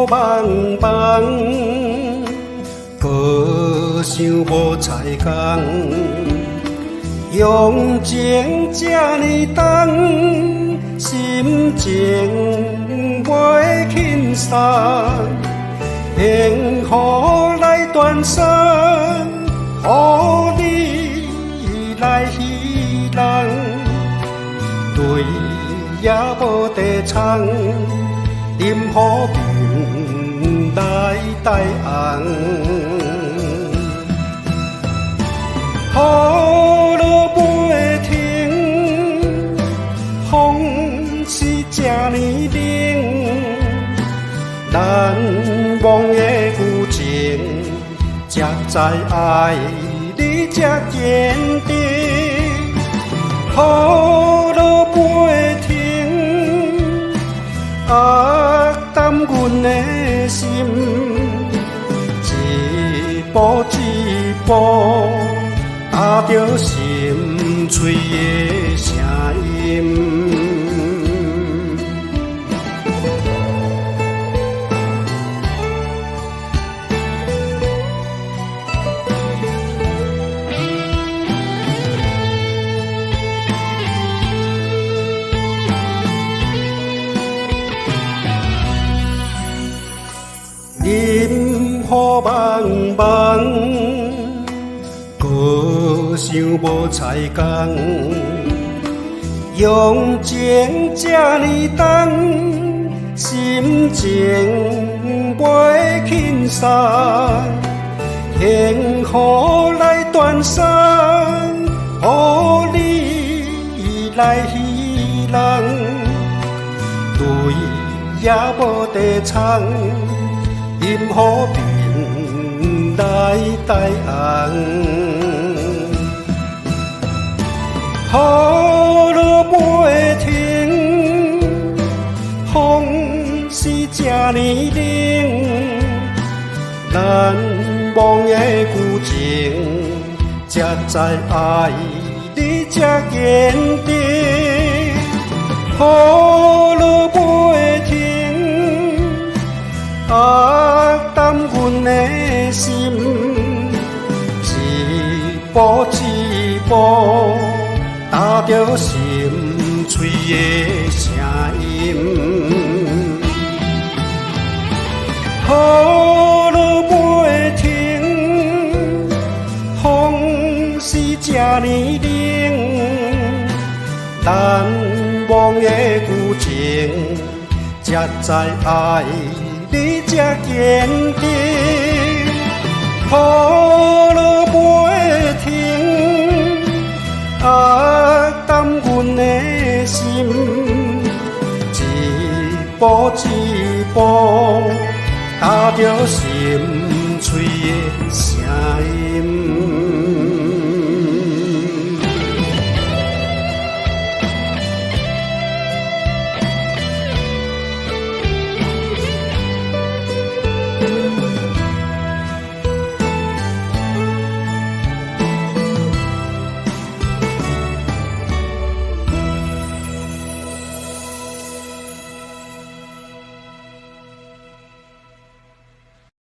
茫茫，高想无彩工，用情这呢重，心情袂轻松，幸福来传送，予你来戏人，泪也无地藏。任何病来带红，雨落袂停，风是这呢冷，难忘的旧情，才知爱你这坚定。雨落袂停，担阮的心，一步一步踏着心碎的声音。任雨茫茫，高想无彩工，用情这呢重，心情袂轻松，幸福来传送，予你来戏人，泪也无地藏。任何病来带红，雨落袂停，风是这呢冷，难忘的旧情，才知爱你这坚定。雨落袂停，担阮的心，一步一步踏着心碎的声音。雨落袂停，风是这呢冷，难忘的旧情，才知爱你这坚定。雨落袂停，担阮的心，一步一步踏着心碎的声音。